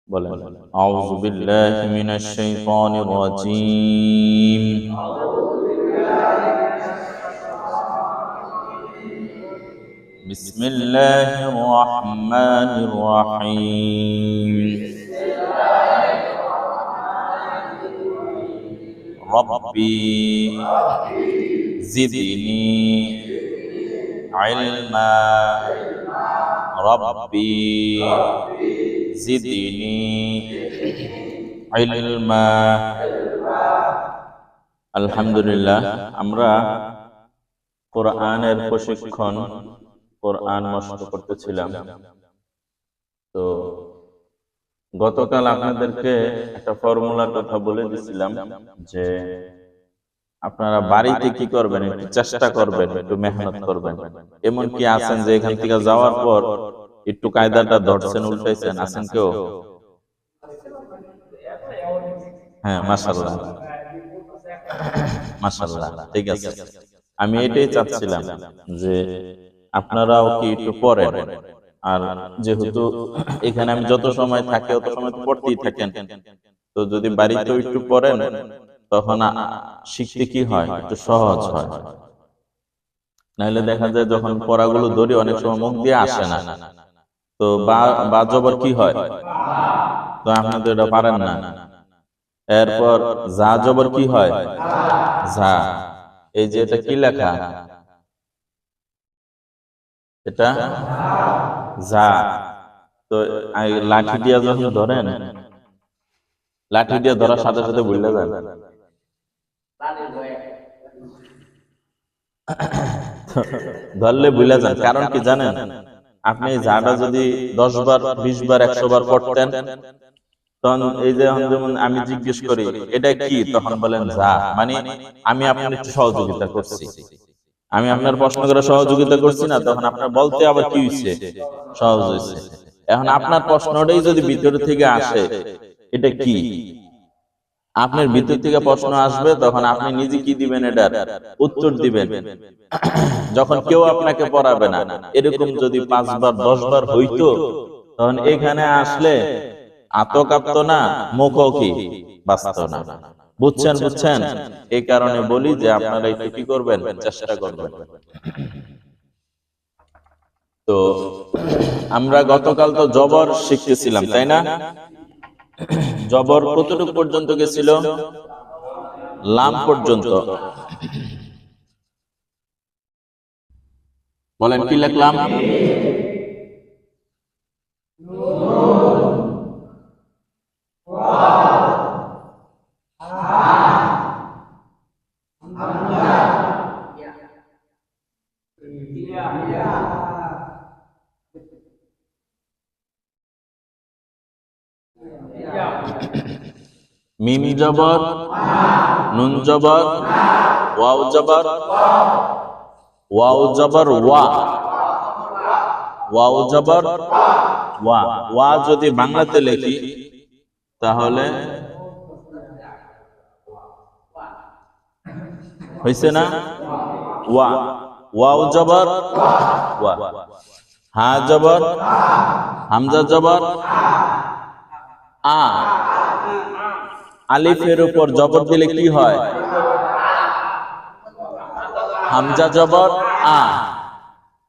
বলেন আউযু বিল্লাহি মিনাশ শাইতানির রাজীম। বিসমিল্লাহির রাহমানির রাহিম। রব্বি জিদনি ইলমা। রব্বি জিদনি ইলমা। আলহামদুলিল্লাহ, আমরা কোরআনের প্রশিক্ষণ, কোরআন মশক করতেছিলাম। তো গতকাল আপনাদেরকে একটা ফর্মুলার কথা বলে দিয়েছিলাম যে আপনারা বাড়িতে কি করবেন, একটু চেষ্টা করবেন, একটু মেহনত করবেন। এমন কি আছেন যে এখান থেকে যাওয়ার পর একটু কায়দাটা ধরছেন, উল্টাইছেন? আছেন কেউ? হ্যাঁ, মাশাআল্লাহ মাশাআল্লাহ, ঠিক আছে। আমি এটাই চাচ্ছিলাম যে আপনারাও কি একটু পড়েন। আর যেহেতু এখানে আমি যত সময় থাকি তত সময় তো পড়তেই থাকেন, তো যদি বাড়িতেও একটু পড়েন তখন শিখতে কি হয়, একটু সহজ হয়। নাহলে দেখা যায় যখন পড়াগুলো ধরি অনেক সময় মুখ দিয়ে আসে না, তো বা জবর কি হয়, তো আপনি তো এটা পারেন না। এরপর যা জবর কি হয়, যা। এই যে এটা কি লেখা, এটা যা। তো লাঠি দিয়া যখন ধরেন, লাঠি দিয়ে ধরার সাথে সাথে ভুলে যান। ধরলে ভুলে যান, কারণ কি জানেন? আপনি যাটা যদি 10 বার 20 বার 100 বার পড়তেন, তখন এই যে যেমন আমি জিজ্ঞেস করি এটা কি, তখন বলেন যা, মানে আমি আপনার একটু সহযোগিতা করছি, আমি আপনার প্রশ্ন করে সহযোগিতা করছি না, তখন আপনার বলতে আবার কি হইছে, সহজ হইছে। এখন আপনার প্রশ্নটাই যদি ভিতর থেকে আসে এটা কি, আপনার ভিতর থেকে প্রশ্ন আসবে, তখন আপনি নিজে কি দিবেন, এটার উত্তর দিবেন। যখন কেউ আপনাকে পড়াবে না, এরকম যদি 5 বার 10 বার হইতো, তখন এখানে আসলে আতো কাঁপতো না, মুখও কি বাঁচতো না। বুঝছেন? বুঝছেন? এই কারণে বলি যে আপনারা একটু কি করবেন, চেষ্টা করবেন। তো আমরা গতকাল তো জবর শিখতেছিলাম, তাই না? জবর কতটুকু পর্যন্ত গেছিল? লাম পর্যন্ত। বলেন কি লিখলাম? মিম জবর, নুন জবর, ওয়াও জবর, ওয়াও জবর ওয়া, ওয়াও জবর ওয়া। ওয়া যদি বাংলাতে লিখি তাহলে হইছে না? ওয়া। ওয়াও জবর ওয়া। হা জবর, হামজা জবর আ। আলিফের উপর জবর দিলে কি হয়? হামজা জবর আ।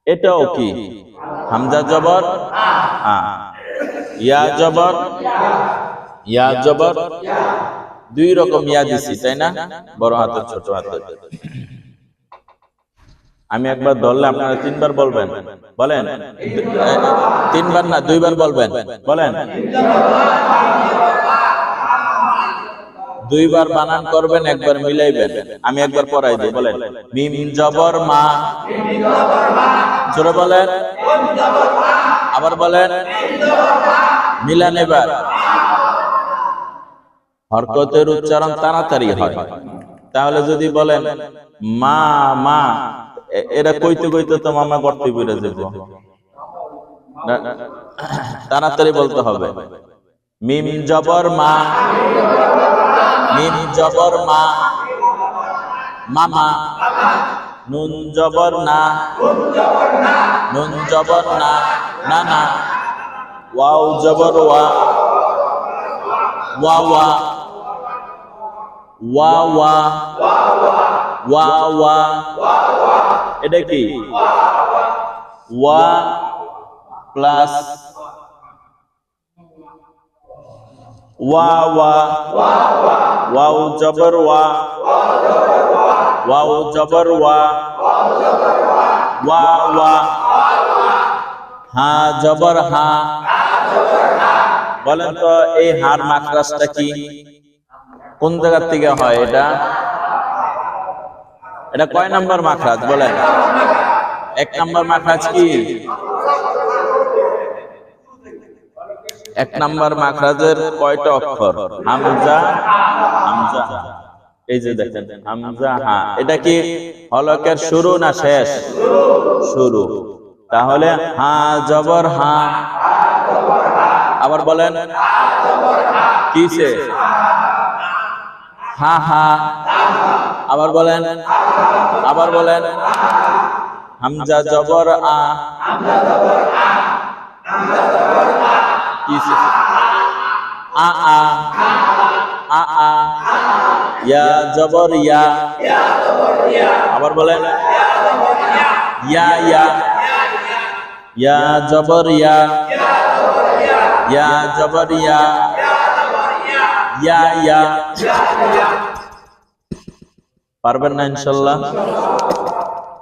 এটাও কি হামজা জবর আ। ইয়া জবর, ইয়া জবর, দুই রকম ইয়া দিছি, তাই না? বড় হাতের, ছোট হাতের। আমি একবার ধরলে আপনারা 3 বার বলবেন। বলেন 3 বার না, 2 বার বলবেন। বলেন 2 বার বানান করবেন, একবার মিলাইবেন। আমি একবার পড়াই দিই। বলেন মিম জবর মা। জোরে বলেন। আবার বলেন। মিলান এবার। হরকতের উচ্চারণ তাড়াতাড়ি হয়। তাহলে যদি বলেন মা মা, এরা কইতে কইতে তো মামা গর্তে পড়ে যাব। তাড়াতাড়ি বলতে হবে। মিম জবর মা, মিম জবর মা, মামা। নুন জবর না, নুন জবর না, না না। ওয়াও জবর ওয়া, ওয়া ওয়া, ওয়া ওয়া, ওয়া ওয়া। এটা কি? ওয়া প্লাস ওয়া ওয়া, ওয়াও জবর ওয়া, ওয়াও জবর ওয়া, ওয়া ওয়া। হা জবর হা। বলেন তো এই হার মাখরাজটা কি? কোন জায়গা থেকে হয় এটা? এটা কয় নাম্বার মাখরাজ বলেন? 1 নাম্বার মাখরাজ কি? 1 নাম্বার মাখরাজের কয়টা অক্ষর? হামজা, হামজা। এই যে দেখেন হামজা হা, এটা কি হলকের শুরু না শেষ? শুরু। তাহলে হা জবর হা। আবার বলেন কিসে? হা হা। আবার বলেন, আবার বলেন হামজা জবর আ। কিসে? আ আ, আ আ। ইয়া জবর ইয়া। আবার বলেন ইয়া ইয়া, ইয়া জবর ইয়া, ইয়া জবর ইয়া, ইয়া ইয়া। পারবেন না ইনশাআল্লাহ?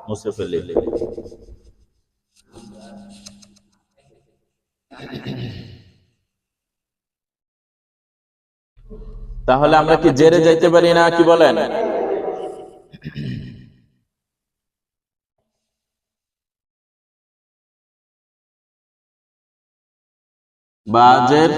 মুছে ফেলি। তাহলে আমরা কি জেরে যাইতে পারি না? কি বলেন? বাজের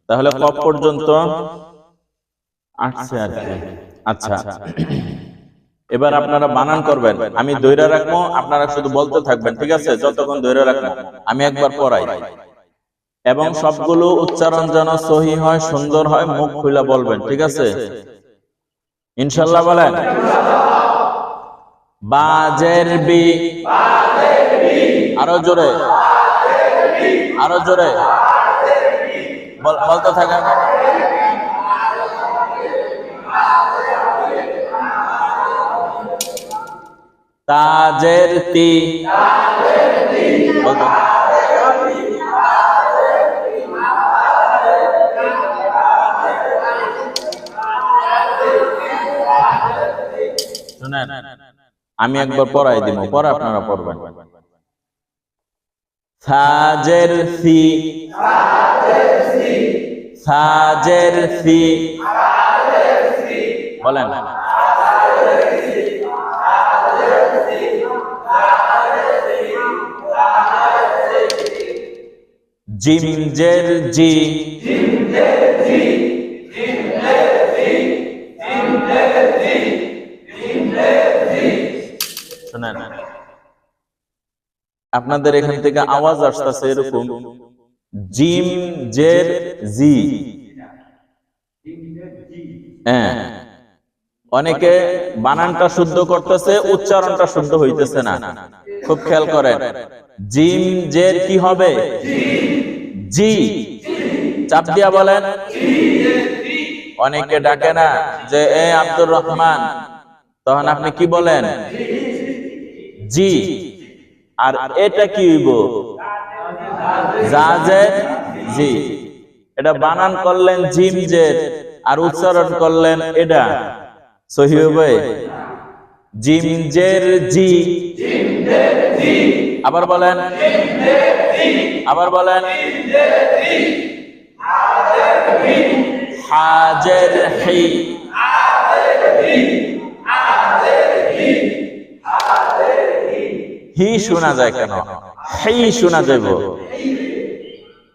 তাহলে কব পর্যন্ত আসছে আর কি। আচ্ছা, এবার আপনারা বানান করবেন, আমি ধৈর্য রাখবো, আপনারা শুধু বলতে থাকবেন, ঠিক আছে? যতক্ষণ ধৈর্য রাখবো আমি একবার পড়াই, এবং সবগুলো উচ্চারণ যেন সহি হয়, সুন্দর হয়, মুখ খুলে বলবেন, ঠিক আছে? ইনশাআল্লাহ বলেন। বাজের বি। আরো জোরে, আরো জোরে বলতে থাকেন। তাজের তি। শুনেন, আমি একবার পড়াই দিব, পরে আপনারা পড়বেন। সাজের সি, সাজের সি বলেন। জিমজের জি, শুনেন আপনাদের এখান থেকে আওয়াজ আসতেছে এরকম, জিম জের জি, হ্যাঁ অনেকে বানানটা শুদ্ধ করতেছে, উচ্চারণটা শুদ্ধ হইতেছে না। খুব খেয়াল করেন, জিম জের কি হবে? জি। চাপ দিয়া বলেন। অনেকে ডাকে না যে এ আব্দুর রহমান, তখন আপনি কি বলেন? জি। আর এটা কি হইব? জাজের জি। এটা বানান করলেন জিম জের, আর উচ্চারণ করলেন এটা, সহি হবে? জিম জের জি। আবার বলেন, আবার বলেন। হাজের হি। হি শোনা যায় কেন? হি শোনা যাইব।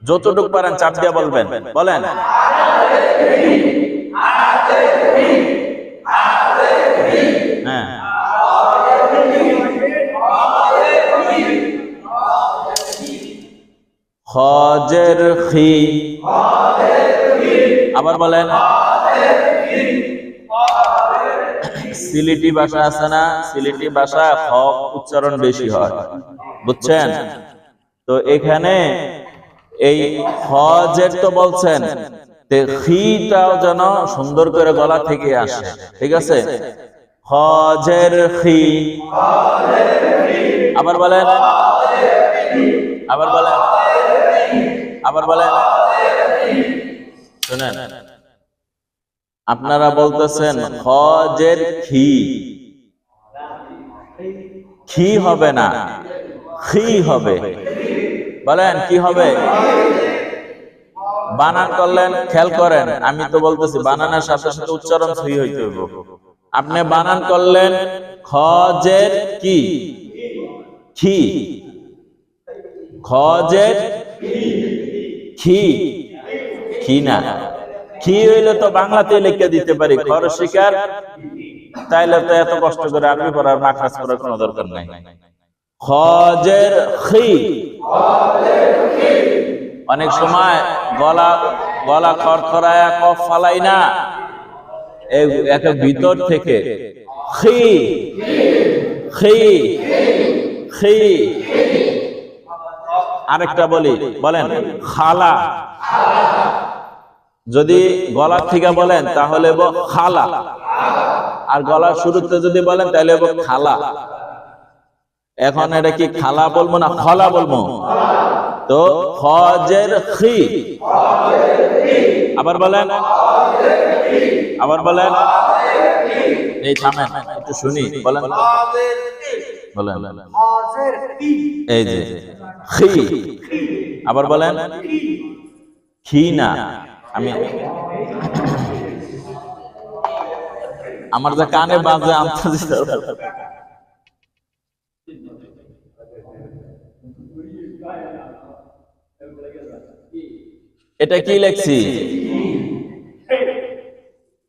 যতটুকু পারেন চাপ দিয়া বলবেন। বলেন, হ্যাঁ। হজের হি। আবার বলেন। সিলেটি ভাষা আছে না, সিলেটি ভাষা খ উচ্চারণ বেশি হয়, বুঝছেন? তো এখানে এই হজের তো বলছেন, খিটাও যেন সুন্দর করে গলা থেকে আসে, ঠিক আছে? হজের হি। আবার বলেন, আবার বলেন, আবার বলেন। শুনেন, আপনারা বলতেছেন হজের খি, খি হবে না, খি হবে। বলেন কি হবে? বানান করলেন, খেয়াল করেন, আমি তো বলতেছি বানানের সাথে সাথে উচ্চারণ সহি হইতে হবে। আপনি বানান করলেন খজের কি? খি। খজের খি, খি না। খি হইলে তো বাংলাতে লিখে দিতে পারি খর শিকার, তাইলে তো এত কষ্ট করে আরবি পড়ার মাখরাজ করার কোনো দরকার নাই। খজের খি। অনেক সময় গলা গলা খরখরায়া কফ ফালাই না, একে ভিতর থেকে খি খি খি। আরেকটা বলি, বলেন খালা। যদি গলার থেকে বলেন তাহলে খালা, আর গলার শুরুতে যদি বলেন তাহলে খালা। এখন এটা কি খালা বলবো না খলা বলবো? তো হজের খি। আবার বলেন, আবার বলেন। এই থামেন, একটু শুনি। বলেন, বলেন। এই যে খি। আবার বলেন খি না। আমি আমার যা কানে বাজে এটা কি লেখছি?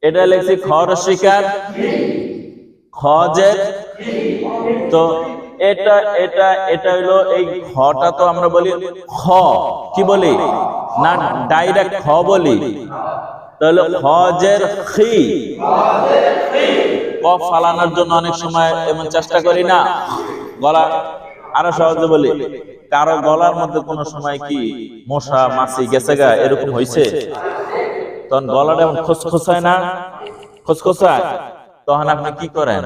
এটা লেখছি খর শিকার খজের। তো এটা এটা এটা হইলো এই খটা তো আমরা বলি খ, কি বলি না ডাইরেক্ট খ বলি, তাহলে খজের খি। কফ ফালানোর জন্য অনেক সময় এমন চেষ্টা করি না, গলা আরো সহজে বলি। কারো গলার মধ্যে কোনো সময় কি মশা মাছি গেছে গা এরকম হয়েছে? তখন গলাটা এমন খসখসায় না, খসখসায়, তখন আপনি কি করেন?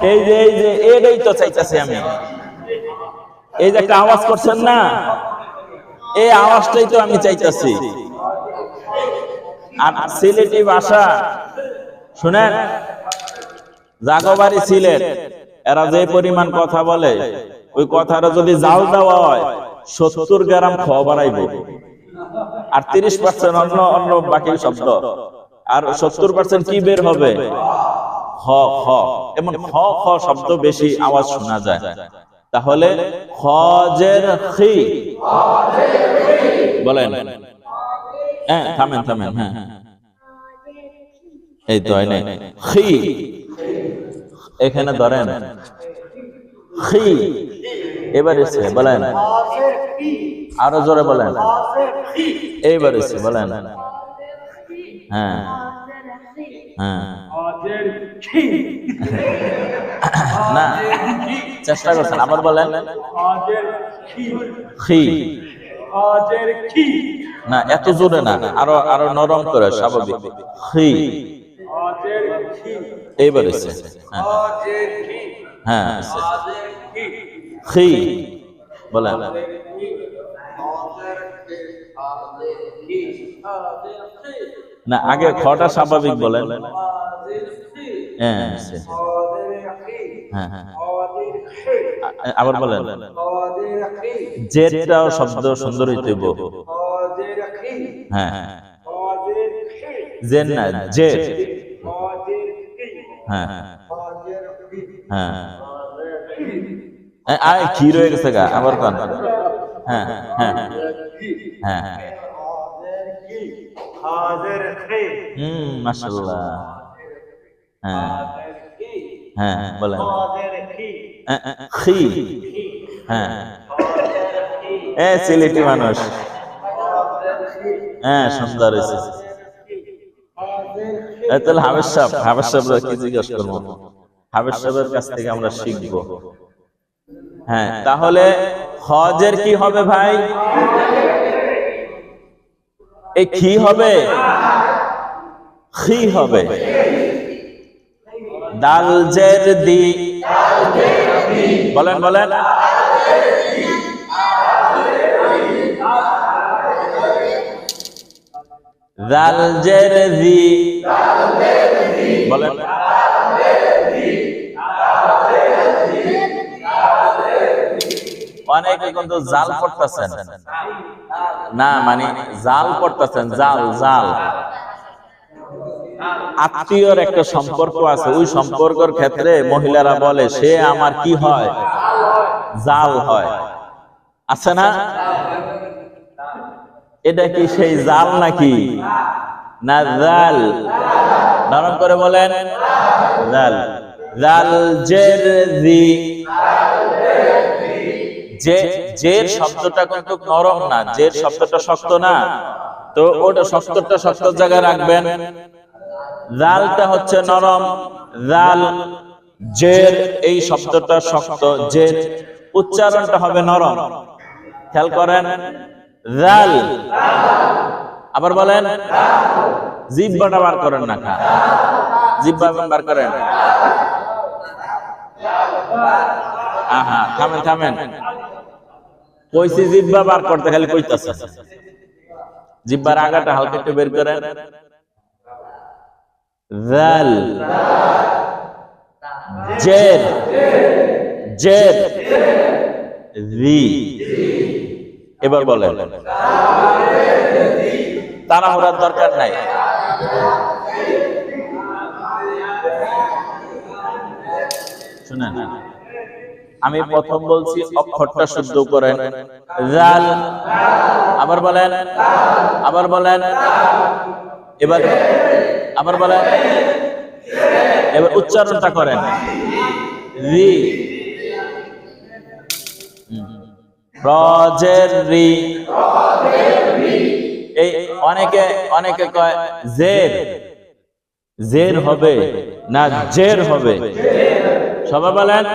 এই যে এই যে এটাই তো চাইতেছি আমি, এই যে একটা আওয়াজ করছেন না, এই আওয়াজটাই তো আমি চাইতেছি। আর সিলেটি ভাষা শুনেন, জাগোবাড়ি সিলেট, এরা যে পরিমাণ কথা বলে, ওই কথাটা যদি জাল দেওয়া হয় 70 গ্রাম খ বাড়াইব, আর 30% অন্য অন্য বাকি শব্দ, আর 70% কি বের হবে? খ খ। এমন খ খ শব্দ বেশি আওয়াজ শোনা যায়। তাহলে খজের খি। বলেন, হ্যাঁ থামেন থামেন, হ্যাঁ এই তো হয় নাই। খি, এখানে ধরেন খি। এবার এসে বলেন, আরো জোরে বলেন। এইবার এসে বলেন, হ্যাঁ হ্যাঁ না, চেষ্টা করছেন, আবার বলেন। খি না, এত জোরে না, আরো আরো নরম করে, স্বাভাবিক। খি এইবার এসে, হ্যাঁ খি বলেন। না, আগে খটা স্বাভাবিক বলেন। হ্যাঁ হ্যাঁ, আবার বলেন। জেরটাও শব্দ সুন্দর হইতে হইব। হ্যাঁ জের না, জের। হ্যাঁ হ্যাঁ, আয় কি রয়ে গেছে গা, আবার কোন। হ্যাঁ হ্যাঁ হ্যাঁ, মাশাআল্লাহ। হ্যাঁ হ্যাঁ বলেন। খি, হ্যাঁ সিলেটি মানুষ। হ্যাঁ সুন্দর হয়েছে। তাহলে হাবেজ সাহেব কি জিজ্ঞাসা করবো? হাবেজ সাহেবের কাছ থেকে আমরা শিখবো। হ্যাঁ, তাহলে হজের কি হবে ভাই? এই কি হবে? খি হবে। দাল জের দি, বলেন বলেন। দাল জের দি, বলেন। অনেকে কিন্তু জাল পড়তেছেন না, মানে জাল পড়তেছেন, জাল জাল। আত্মীয়র একটা সম্পর্ক আছে, ওই সম্পর্কের ক্ষেত্রে মহিলারা বলে সে আমার কি হয়? জাল হয়, আছে না? এটা কি সেই জাল নাকি না জাল? নরম করে বলেন। জাল। জাল জের জি, জের শব্দটা কিন্তু নরম না, জের শব্দটা শক্ত না, তো ওটা শক্তটা শক্ত জায়গায় রাখবেন। জালটা হচ্ছে নরম, জাল জের, এই শব্দটা শক্ত, জের উচ্চারণটা হবে নরম। খেয়াল করেন, জাল। আবার বলেন। জিহ্বাটা বার করেন না, জিহ্বা বার করেন। আহা, থামেন থামেন, কইছি জিহ্বা বার করতে, খালি কইতাছে। জিহ্বার আগাটা হালকা একটু বের করেন। জাল জের, জের জি। এবার বলেন। তাড়াহুড়ার দরকার নাই। শুনেন, আমি প্রথম বলছি অক্ষরটা শুদ্ধ করেন। জাল, আবার বলেন, আবার বলেন, এবার আবার বলেন, এবার উচ্চারণটা করেন। রি, রজের রি। এই অনেকে অনেকে কয় জের, জের হবে না জের হবে? সবাই বলেন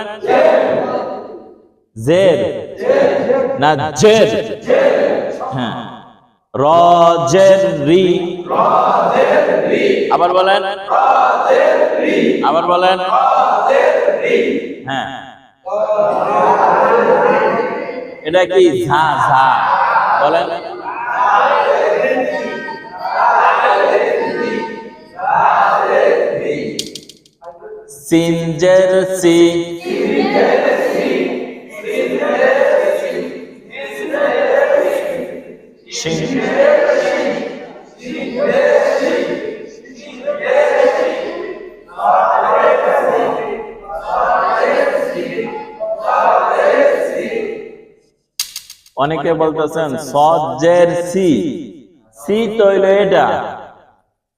জের না জের? হ্যাঁ, রজের রি। আবার বলেন, আবার বলেন। হ্যাঁ, এটা কি ঝা ঝা? বলেন। সিনজের সি, অনেকে বলতেছেন সজের সি, সি তো হইল এটা,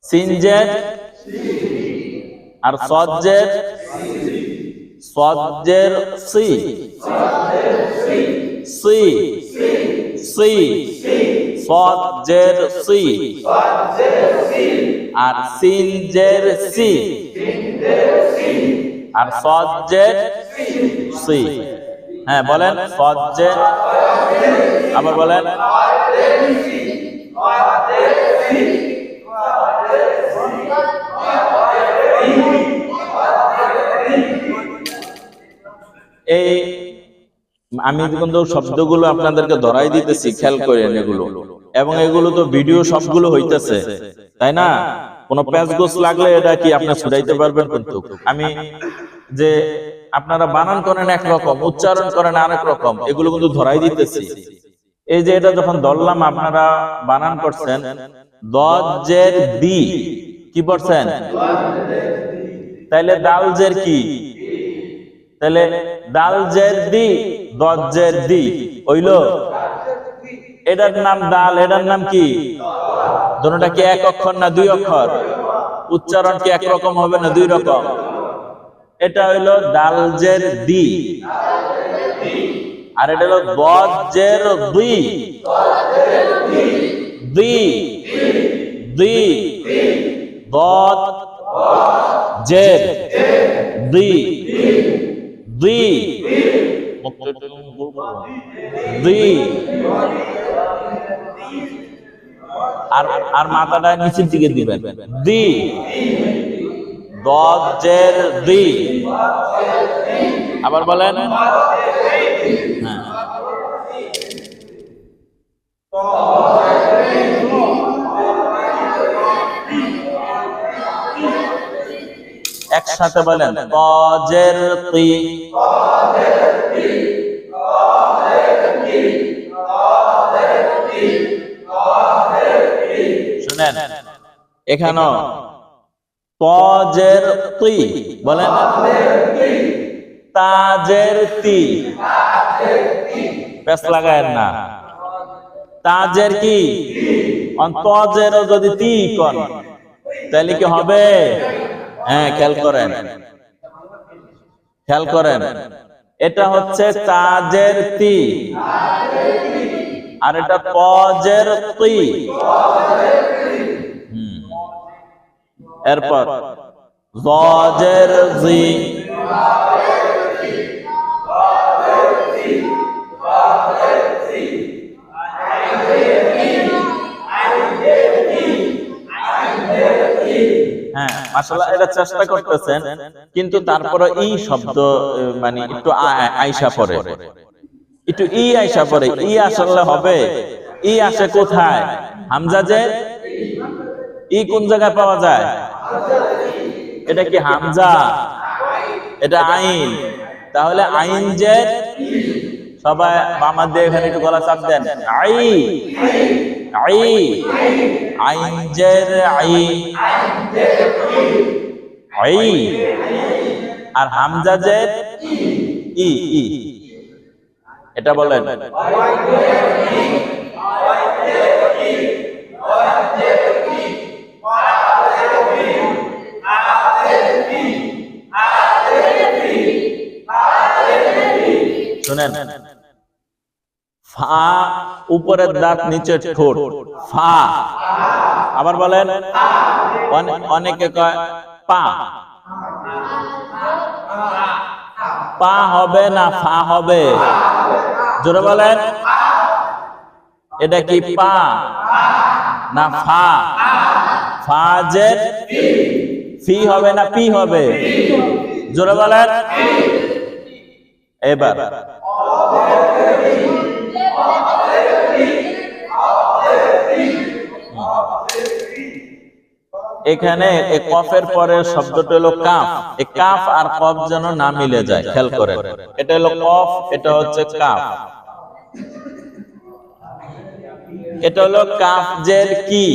সিনজের আর সজের, সজের সি, সি সি সদ জের সি, আর সিন জের সি, আর সদ জের সি। হ্যাঁ বলেন, সদ জের, আবার বলেন, এই আমি কিন্তু শব্দগুলো আপনাদেরকে ধরাই দিতেছি, খেয়াল করেন এগুলো, এবং এগুলো তো ভিডিও সবগুলো হইতেছে, তাই না? কোন প্যাচ গোছ লাগলে এটা কি আপনি ছুটাইতে পারবেন, কিন্তু আমি যে আপনারা বানান করেন একরকম, উচ্চারণ করেন আরেক রকম, এগুলো কিন্তু ধরাই দিতেছি। এই যে এটা যখন ধরলাম, আপনারা বানান করছেন দজের দি, কি পড়ছেন? তাইলে দাল জের কি? তাহলে দাল জের দি, দজের দি হইল, এটার নাম দাল, এটার নাম কি? দুটোটা কি এক অক্ষর না দুই অক্ষর? উচ্চারণ কি একরকম হবে না দুই রকম? এটা হইল দাল জের দি, আর এটা হলো দজের দি, দি দি, দজ জের দি, দি দি, আর মাথাটা নিচের দিকে দিবেন, দি, দজের দি। আবার বলেন, হ্যাঁ, একসাথে বলেন, তজের তি, শুনেন এখানে তজের তি বলেন, তাজের তি, পেছ লাগায়েন না, তাজের কি? তজের যদি তি কন তাহলে কি হবে? হ্যাঁ, খেয়াল করেন, খেয়াল করেন, এটা হচ্ছে তাজের তি, আর এটা তজের তি। এরপর জজের জি, হ্যাঁ মাশাআল্লাহ, এটা চেষ্টা করতেছেন, কিন্তু তারপরে ই শব্দ মানে একটু আইসা পড়ে, একটু ই আইসা পড়ে। ই আসলে হবে, ই আসে কোথায়? হামজা জের ই কোন জায়গায় পাওয়া যায়? এটা কি হামজা? এটা আইন, তাহলে আইন জের, সবাই বামা দিয়ে এখানে একটু গলা চাপ দেন, আই, আই, আইন জের আই, আই, আর হামজা জের ই, ই, এটা বলেন, শুনেন, ফা উপরের দাঁত, নিচের ঠোঁট, ফা। আবার বলেন, অনেকে কয় পা, পা হবে না ফা হবে? জোরে বলেন, এটা কি পা না ফা? ফা জের ফি হবে না পি হবে? জোরে বলেন। এবার এখানে কফের পরে শব্দটা হলো কাফ, এই কাফ আর কফ যেন না মিলে যায়, খেয়াল করেন। এটা হলো কফ, এটা হচ্ছে কাফ। এটা হলো কাফ জের কি,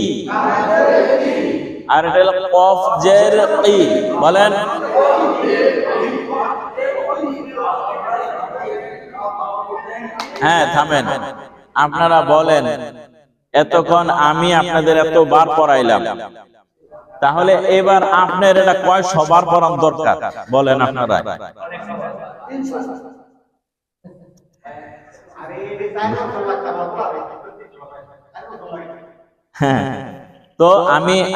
আর এটা হলো কফ জের কি। বলেন, হ্যাঁ থামেন, আপনারা বলেন। এতক্ষণ আমি আপনাদের এতবার পড়াইলাম, তাহলে এবার আপনার এটা কয় সবার পড়ার দরকার বলেন আপনারা? হ্যাঁ, তো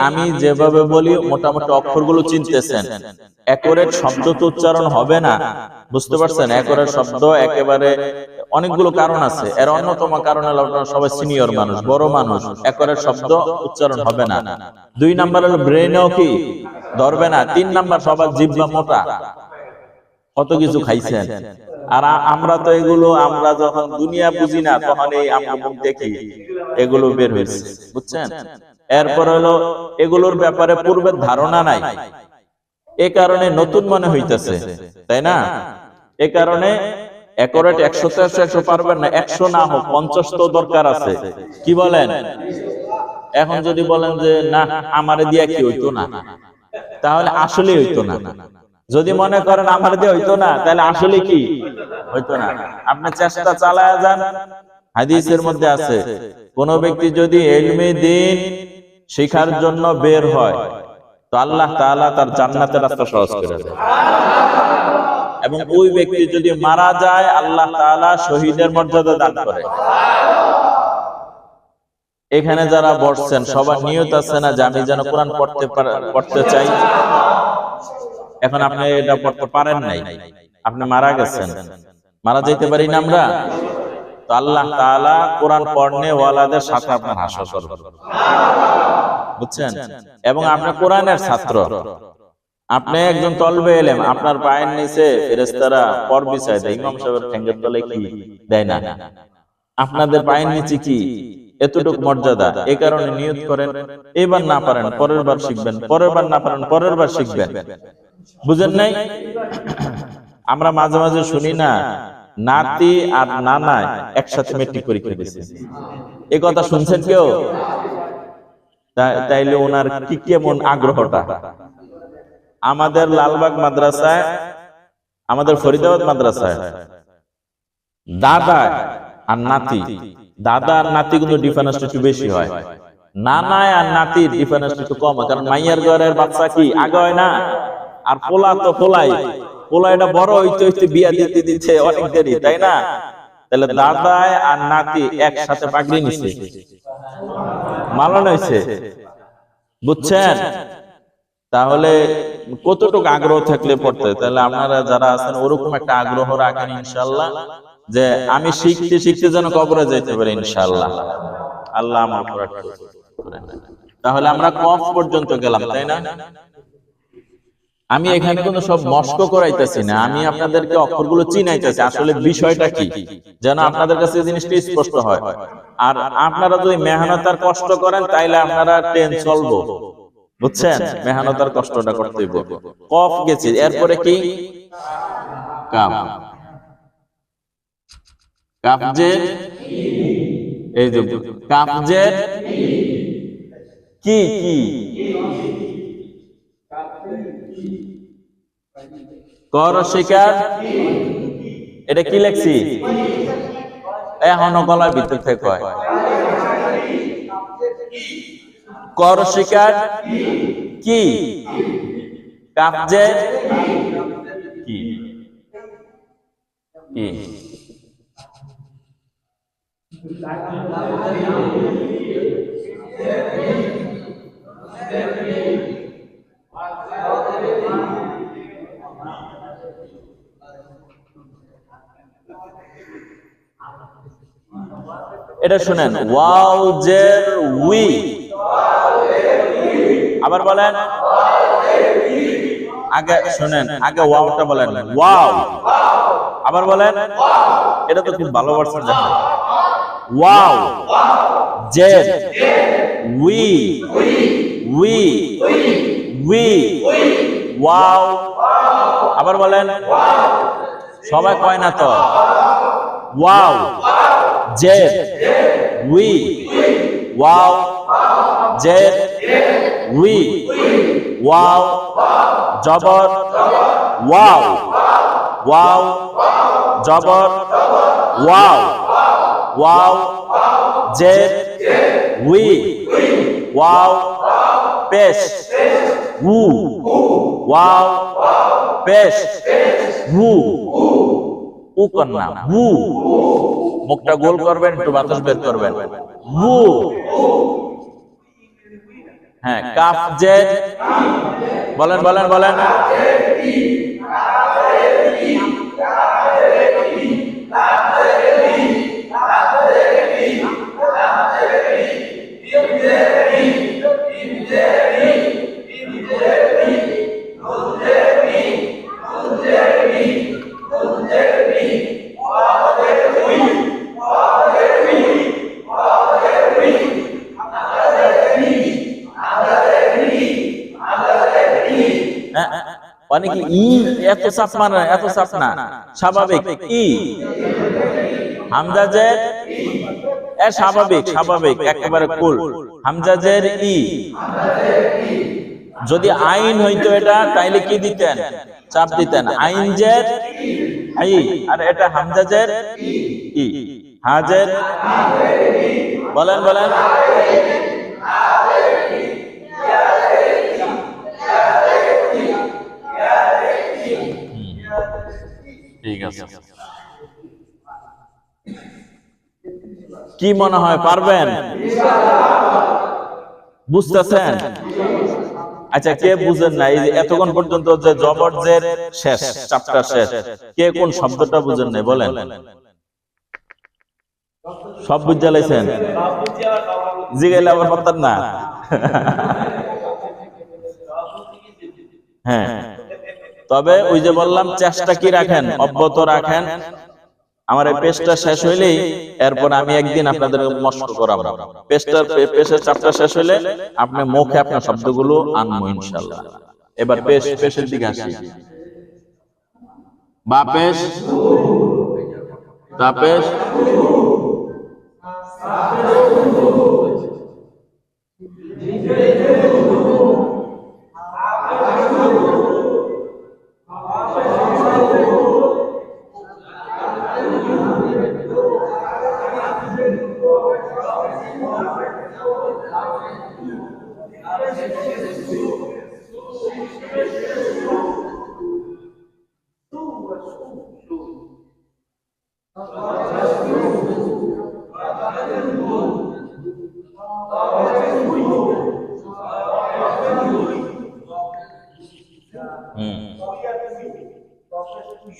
আমি যেভাবে বলি মোটামুটি অক্ষরগুলো চিনতেছেন। অ্যাকোরেট শব্দ তো উচ্চারণ হবে না, বুঝতে পারছেন? অ্যাকোরেট শব্দ একেবারে অনেকগুলো কারণ আছে, এর অন্যতম কারণ হলো আপনারা সবাই সিনিয়র মানুষ, বড় মানুষ, অ্যাকোরেট শব্দ উচ্চারণ হবে না। 2 নাম্বার হলো ব্রেনও কি ধরবে না। 3 নাম্বার সবার জিহ্বা মোটা, কত কিছু খাইছেন। আর আমরা তো এগুলো, আমরা যখন দুনিয়া বুঝি না তখন এই আমরা মুখ দেখি এগুলো বের হয়েছে, বুঝছেন? এরপর হলো এগুলোর ব্যাপারে পূর্বের ধারণা নাই, এ কারণে নতুন মনে হইতেছে, তাই না? এ কারণে অ্যাকোরেট 100 তে 100 পারবেন না, 100 না হোক 50 তো দরকার আছে। কি বলেন? এখন যদি বলেন যে না আমারে দিয়া কি হইতো না, তাহলে আসলে হইতো না। যদি মনে করেন আমার দিয়ে হইতো না, তাহলে আসলে কি হইতো না। আপনি চেষ্টা চালায় যান। হাদিসের মধ্যে আছে, কোন ব্যক্তি যদি ইলমে দ্বীন শিখার জন্য বের হয় তো আল্লাহ তাআলা তার জান্নাতের রাস্তা সহজ করে দেন। এবং ওই ব্যক্তি যদি মারা যায় আল্লাহ তাআলা শহীদের মর্যাদা দান করে। এখানে যারা বসছেন সবার নিয়ত আছে না যে আমি যেন কোরআন পড়তে চাই? এখন আপনি এটা পড়তে পারেন নাই, আপনি মারা গেছেন, মারা যেতে পারি না আমরা? তো আল্লাহ তাআলা কোরআন পড়নে ওয়ালাদের সাথে আপনার হাসর করবে, বুঝছেন? এবং আপনি কোরআনের ছাত্র, আপনি একজন তলবে ইলম, আপনার পায়ের নিচে ফেরেশতারা পর বিছায় দেয়, ইমাম সাহেবের ঠ্যাঙ্গের তলে কি দেয় না? আপনাদের পায়ের নিচে কি এতটুকু মর্যাদা। এই কারণে নিয়ত করেন, এবার না পারেন পরের বার শিখবেন, পরের বার না পারেন পরের বার শিখবেন, বুঝেন নাই? আমরা মাঝে মাঝে শুনি না নাতি আর নানা একসাথে মেট্রিক পরীক্ষা দিয়েছে, এই কথা শুনছেন কেউ? তাইলে ওনার কি কেমন আগ্রহটা। আমাদের লালবাগ মাদ্রাসায়, আমাদের ফরিদাবাদ মাদ্রাসায় দাদা আর নাতি, দাদা আর নাতি কিন্তু ডিফারেন্স একটু বেশি হয়, নানা আর নাতির ডিফারেন্স একটু কম হয়। কারণ মাইয়ার ঘরের বাচ্চা কি আগে হয় না, আর পোলা তো পোলা এটা বড় হইতে হইতে বিয়া দিতে দিতে অনেক দেরি, তাই না? তাহলে দাদা আর নাতি একসাথে পাগড়ি নিছে, মালানো হয়েছে, বুঝছেন? তাহলে কতটুকু আগ্রহ থাকলে পড়তে, তাহলে আপনারা যারা আছেন ওরকম একটা আগ্রহ রাখেন ইনশাআল্লাহ, যে আমি শিখতে শিখতে যেন কবরে যেতে পারি ইনশাআল্লাহ। আল্লাহ আমার উপর করেন। তাহলে আমরা কফ পর্যন্ত গেলাম, তাই না? আমি এখানে কোনো সব মস্ক করাইতেছি না, আমি আপনাদেরকে অক্ষরগুলো চিনাইতেছি আসলে বিষয়টা কি, যেন আপনাদের কাছে জিনিসটা স্পষ্ট হয়। আর আপনারা যদি মেহনত আর কষ্ট করেন তাইলে আপনারা টেন চলবো, বুঝছেন? মেহনত আর কষ্টটা করতে হইব। কফ গেছে, এরপরে কি? কাফ। কাফ যে এই যে কাফ যে কি কি কর শিকার, এটা কি লেখছি? এখনো গলার ভিতর থেকে কয় কর শিকার কি, কাফ যে কি কি এটা শুনেন, ওয়াও জের উই, আবার বলেন, আগে শুনেন, আগে ওয়াওটা বলেন, ওয়াও, আবার বলেন, এটা তো খুব ভালো ভার্সন দেখেন, ওয়াও জের উই উই উই ওয়াও, আবার বলেন, সবাই কয় না তো, ওয়াও জের উই ওয়াও জের উই ওয়াও জবর ওয়াও ওয়াও জবর ওয়াও ওয়াও জের উই ওয়াও পেশ উ ওয়াও পেশ উ উ কন্যা উ, মুখটা গোল করবেন, একটু বাতাস বের করবেন, বু, হ্যাঁ কাফ জের, বলেন বলেন বলেন, অনেকে ই এত চাপ মানে এত চাপ না, স্বাভাবিক ই হামজা জের এ স্বাভাবিক স্বাভাবিক একেবারে কুল, হামজা জের ই। যদি আইন হইতো এটা তাইলে কি দিতেন, চাপ দিতেন, আইন জের ই, আর এটা হামজা জের ই, হাজের, বলেন বলেন, ঠিক আছে। কি মনে হয় পারবেন, বুঝতেছেন? আচ্ছা কে বুঝেন না, এই যে এতক্ষণ পর্যন্ত যে জবর জের শেষ, চ্যাপ্টার শেষ, কে কোন শব্দটা বুঝেন নাই বলেন? সব বুঝে লাইছেন? জিগাইলে আবার পারতেন না। হ্যাঁ, তবে ওই যে বললাম চেষ্টা কি রাখেন, অব্যাহত রাখেন। আমার এই পেজটা শেষ হইলেই এরপর আমি একদিন আপনাদের মস্ক করাবো। পেজের চ্যাপ্টার শেষ হইলে আপনি মুখে আপনার শব্দগুলো আনবো ইনশাআল্লাহ। এবার পেজের দিকে আসি। বাপেশ, তাপেশ,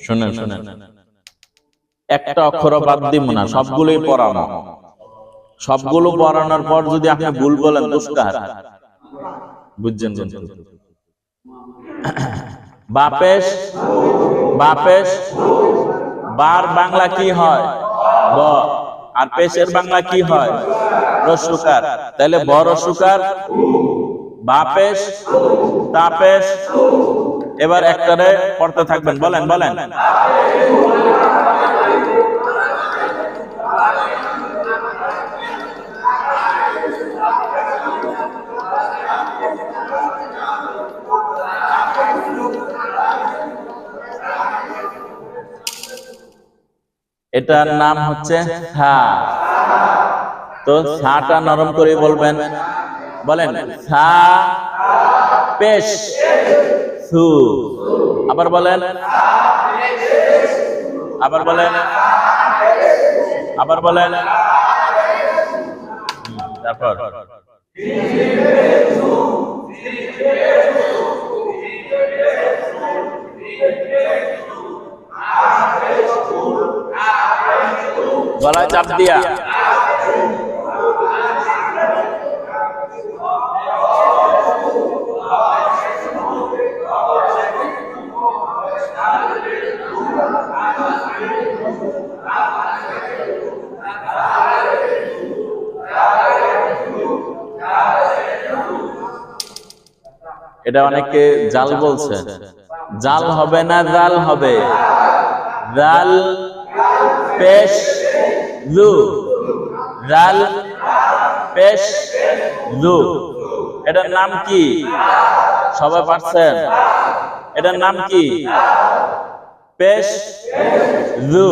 শুনেন শুনেন, একটা অক্ষর বাদ দিব না, সবগুলোই পড়ানো। সবগুলো পড়ানোর পর যদি আপনি ভুল বলেন দুষ্কার, বুঝছেন? বাপেশ, বাপেশ, বার বাংলা কি হয় ব, আর পেশের বাংলা কি হয় রস্যকার, তাহলে ব রস্যকার, বাপেশ, তাপেশ। এবার একটারে পড়তে থাকবেন, বলেন বলেন, এটার নাম হচ্ছে থা। তো থাটা নরম করে বলবেন, বলেন থা পেশ সু, আবার বলেন, আবার বলেন, আবার বলেন, তারপর গলায় চাপ দিয়া, এটা অনেকে জাল বলছে, জাল হবে না জাল হবে, জাল পেশ লু, জাল পেশ লু। এটার নাম কি সবাই পারছেন? এটার নাম কি? পেশ লু।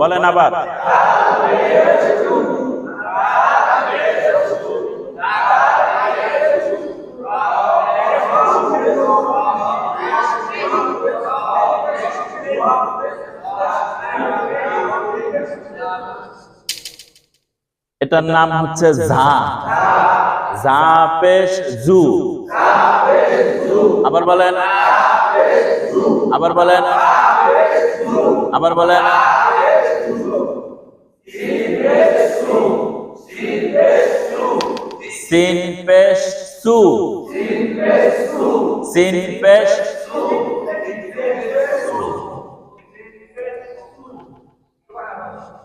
বলেন আবার, এটার নাম হচ্ছে ঝা। ঝা পেশ জু। আবার বলেন, আবার বলেন, আবার বলেন। সিন পেশ সু। সিন পেশ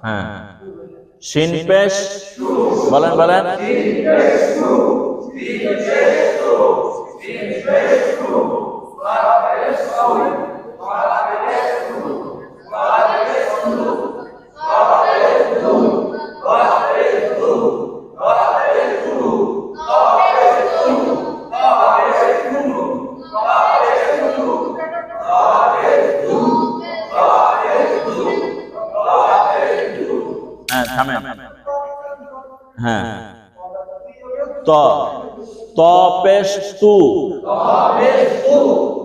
হ্যাঁ, শিন পেশ বলেন, বলেন। হ্যাঁ, থামেন। হ্যাঁ, ত ত পেশ তু।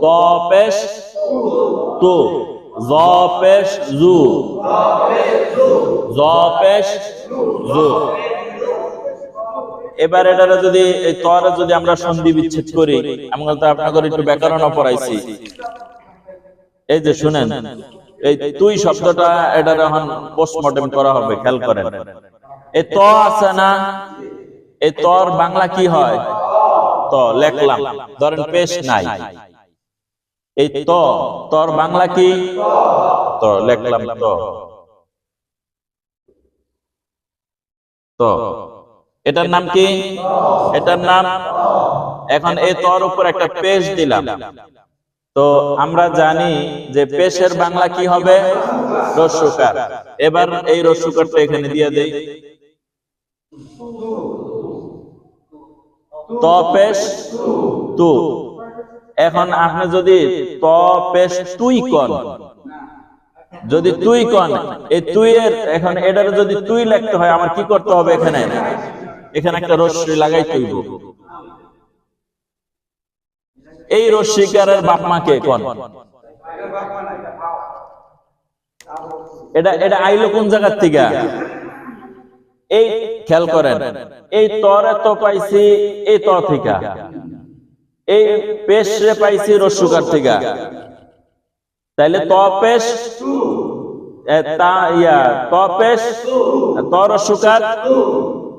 ত পেশ তু। জ পেশ জু। জ পেশ জু। এবার এটারে যদি এই তরে যদি আমরা সন্ধি বিচ্ছেদ করি, আমি তো আপনাদের একটু ব্যাকরণ পড়াইছি। এই যে শুনেন, এই তুই শব্দটা এটার এখন পোস্টমর্টেম করা হবে, খেয়াল করেন। এই ত আছে না, এই তর বাংলা কি হয়? ত লেখলাম, ধরেন পেশ নাই। এই ত তর বাংলা কি? ত লেখলাম, ত ত এটার নাম কি? এটার নাম। এখন এই তর উপর একটা পেশ দিলাম, তো আমরা জানি যে পেশের বাংলা কি হবে? রস্যকার। এবার এই রস্যকারটা এখানে দিয়ে দেই। ত পেশ তু। এখন আপনি যদি ত পেশ তুই কন, যদি তুই কন, এই তুই এর এখন এটার যদি তুই লিখতে হয় আমার কি করতে হবে? এখানে এখানে একটা রস্যই লাগাইতে হইব। এই রস্যিকারের বাপ মা কে কোন? এটা এটা আইলো কোন জায়গার থেকে? এই খেয়াল করেন, এই তরে তো পাইছি এই ত থেকে, এই পেশ রে পাইছি রস্যকার থেকে। তাইলে ত পেশ তা ইয়া ত পেশ ত রস্যকার,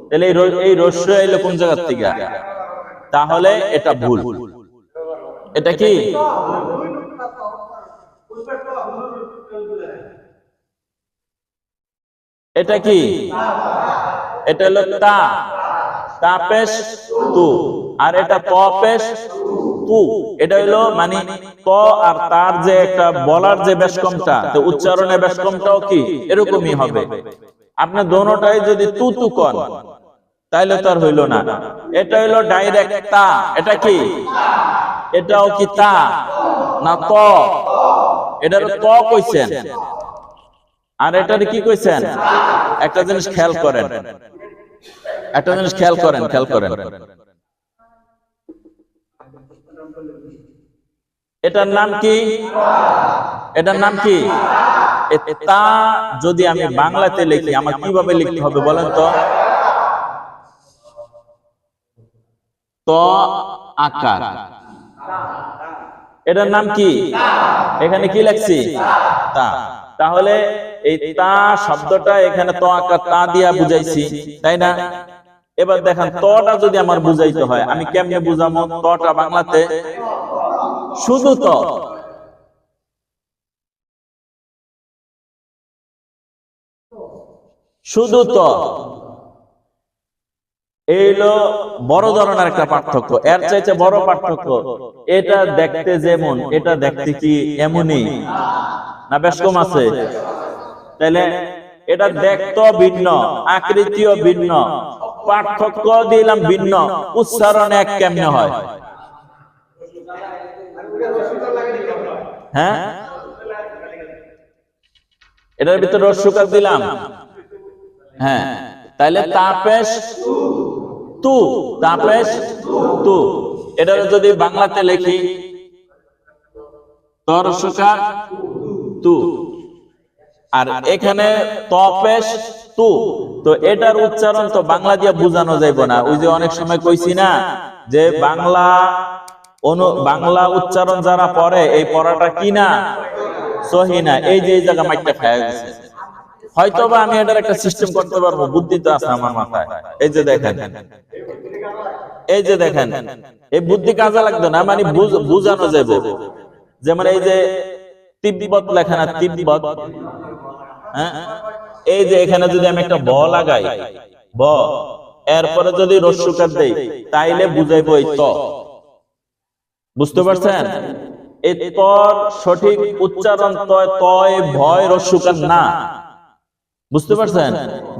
তাহলে এই রস্য আইলো কোন জায়গার থেকে? তাহলে এটা ভুল। এটা কি? এটা কি? এটা হলো তা। তা পেশ তু। আর এটা ত পেশ তু। এটা হলো মানে ত আর তার যে একটা বলার যে বেশকমটা, তো উচ্চারণের বেশকমটাও কি এরকমই হবে। আপনি দোনোটাই যদি তু তু কন তাইলে তার হইল না। এটা হইলো ডাইরেক্ট তা। এটা কি? এটাও কি তা না ত? এটার ত কইছেন, আর এটার কি কইছেন? একটা জিনিস খেয়াল করেন, একটা জিনিস খেয়াল করেন, খেয়াল করেন। এটার নাম কি? এটার নাম কি? তা যদি আমি বাংলাতে লিখি আমার কিভাবে লিখতে হবে বলেন তো? ত আকার। এটার নাম কি? এখানে কি লিখছি? তা। তাহলে এই তা শব্দটা এখানে ত আকার তা দিয়া বুঝাইছি, তাই না? এবার দেখেন তটা যদি আমার বুঝাইতে হয় আমি কেমনে বুঝাবো তটা বাংলাতে? শুধু ত। শুধু ত। এইলো বড় ধরনের একটা পার্থক্য। এর চাইতে বড় পার্থক্য, এটা দেখতে যেমন এটা দেখতে কি এমনই না বেশ কম আছে? তাহলে এটা দেখতেও ভিন্ন, আকৃতিও ভিন্ন, পার্থক্য দিলাম ভিন্ন, উচ্চারণ এক কেমনে হয়? হ্যাঁ, এটার ভিতরে রস্যকার দিলাম। হ্যাঁ, তাহলে তা পেশ তু। তা পেশ তু। এটা যদি বাংলাতে লিখি ত রস্যকার তু, আর এখানে ত পেশ তু, তো এটার উচ্চারণ তো বাংলা দিয়ে বোঝানো যাইব না। ওই যে অনেক সময় কইছি না যে বাংলা উচ্চারণ যারা পড়ে এই পড়াটা কি না, সহি না। এই যে এই জায়গা মাইকটা খায় গেছে। হয়তোবা আমি এটার একটা সিস্টেম করতে পারবো, বুদ্ধি তো আছে আমার মাথায়। এই যে দেখেন, এই যে দেখেন, এই বুদ্ধি কাজে লাগতো না, মানে বুঝানো যাবে। যেমন এই যে তিব্বত লেখা না, তিব্বত, হ্যাঁ, এই যে এখানে যদি আমি একটা ব লাগাই, ব এরপরে যদি রস্যকার দেই, তাইলে বুঝাইবো এই ত। বুঝতে পারছেন? এই তর সঠিক উচ্চারণ তয় ভয় রস্যকার না। বুঝতে পারছেন?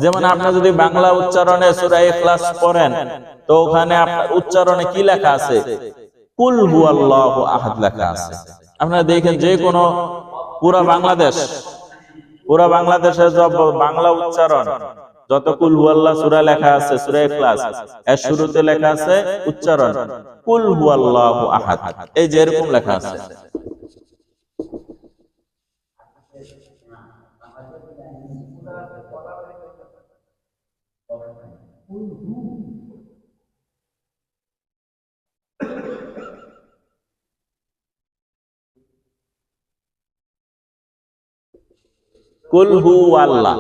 যেমন আপনি যদি বাংলা উচ্চারণে সূরা ইখলাস পড়েন, তো ওখানে আপনার উচ্চারণে কি লেখা আছে? কুল হুয়াল্লাহু আহাদ লেখা আছে। আপনারা দেখেন যে কোনো পুরা বাংলাদেশের বাংলা উচ্চারণ যত কুল হুয়াল্লাহ সূরা লেখা আছে, সূরা ইখলাস এর শুরুতে লেখা আছে উচ্চারণ কুল হুয়াল্লাহু আহাদ। এই যে এরকম লেখা আছে। কুল হুয়াল্লাহ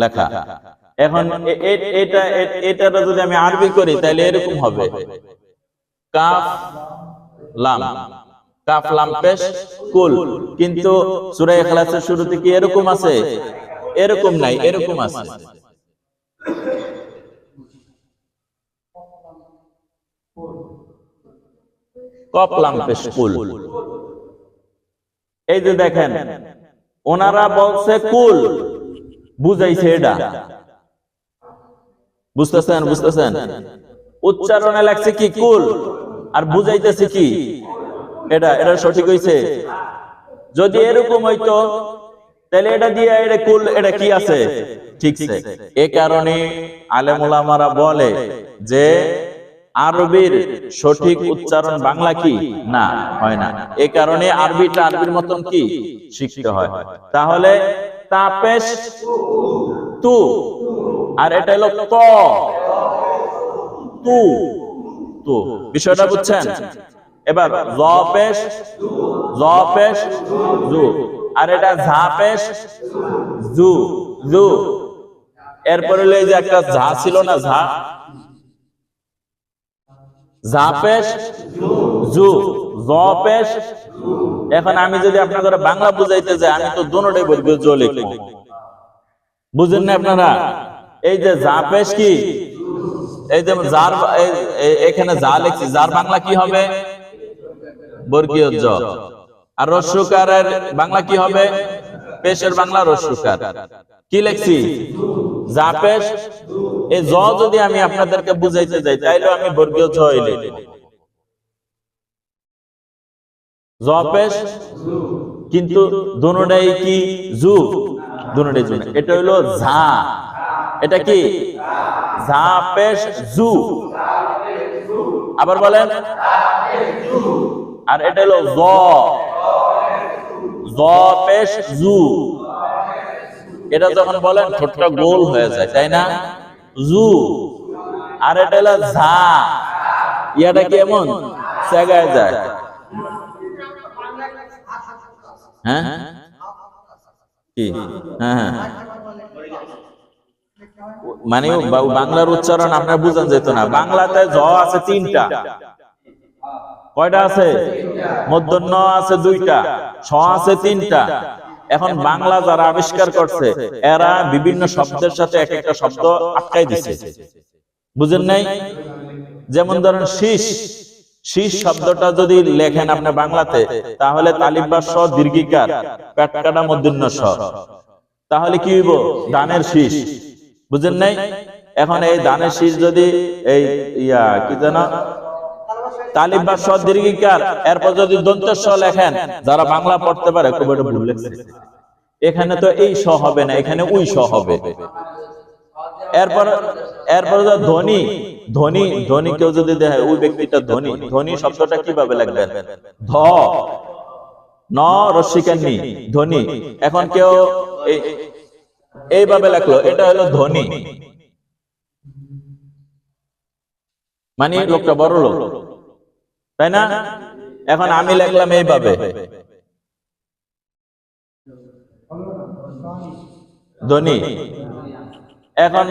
লেখা। এখন এটা যদি আমি আরবি করি তাহলে এরকম হবে, কাফ লাম, কাফ লাম পেশ কুল। কিন্তু সূরা ইখলাসের শুরুতে কি এরকম আছে? এরকম নাই, এরকম আছে। কফ লাম পেশ কুল। এই যে দেখেন, ওনারা বলছে কুল, বুঝাইছে এটা। বুঝতেছেন? উচ্চারণে লাগছে কি কুল, আর বুঝাইতেছে কি এটা। এটা সঠিক হইছে? যদি এরকম হইতো তাহলে এটা দিয়ে এটা কুল, এটা কি আছে? ঠিক আছে। এই কারণে আলেম ওলামারা বলে যে আরবির সঠিক উচ্চারণ বাংলা কি না, হয় না। এই কারণে আরবিটা আরবির মতন কি শিখতে হয়। তাহলে তাপেশ তু, আর এটা হলো ত তু তু। বিষয়টা বুঝছেন? এবার জ পেশ জু, আর এটা ঝা পেশ জু জু। এরপরে হলো এই যে একটা ঝা ছিল না, ঝা পেশ জু, জ পেশ। এখন আমি যদি আপনাদের বাংলা বুঝাইতে যাই, আমি তো দুটোটাই বর্গীয় জ লিখব। বুঝেন না আপনারা? এই যে ঝা পেশ কি, এই যে জার, এখানে যা লিখছি, যার বাংলা কি হবে? বর্গীয় জ। আর রস্যকারের বাংলা কি হবে? পেশের বাংলা রস্যকার। কি লিখছি? যা পেশ। এই জ যদি আমি আপনাদেরকে বুঝাইতে যাই, তাইলে আমি বর্গীয় জ লিখব, জ পেশ। কিন্তু দুটোটাই কি জু, দুটোটাই জু। এটা হইলো ঝা, এটা কি ঝা পেশ জু। আবার বলেন। আর এটা হলো জ পেশ জু। এটা যখন বলেন ঠোঁটটা গোল হয়ে যায়, তাই না? জু। আর এটা হলো ঝা, ইয়াটা কি এমন সেগায় যায়। হ্যাঁ কি? হ্যাঁ, মানে বাংলার উচ্চারণ আপনার বুঝান যেত না। বাংলাতে জ আছে তিনটা। কয়টা আছে? মূর্ধন্য আছে দুইটা, ছ আছে তিনটা। এখন বাংলা যারা আবিষ্কার করছে, এরা বিভিন্ন শব্দের সাথে এক একটা শব্দ আটকাই দিছে। বুঝেন নাই? যেমন ধরেন শীষ, শীষ শব্দটা যদি লেখেন আপনি বাংলাতে, তাহলে তালিব বা স দীর্ঘিকার, পেট কাটা মূর্ধন্য স, তাহলে কি হইব? ধানের শীষ। বুঝেন নাই? এখন এই ধানের শীষ যদি এই কি জানা তালিব বা স দীর্ঘিকার, এরপর যদি দন্ত স লেখেন, যারা বাংলা পড়তে পারে খুব একটা ভুল লেখছে। এখানে তো এই স হবে না, এখানে উই স হবে। এরপর ধ্বনি, ধ্বনি কেউ যদি দেখে ওই ব্যক্তিটা ধ্বনি, ধ্বনি শব্দটা কিভাবে লিখবেন? ধ ন রস্যিকার নি, ধ্বনি। এখন কেউ এইভাবে লেখলো, এটা হলো ধ্বনি। মানে লোকটা বড় লোক, তাই না? এখন আমি লিখলাম এইভাবে, ধনী। এখন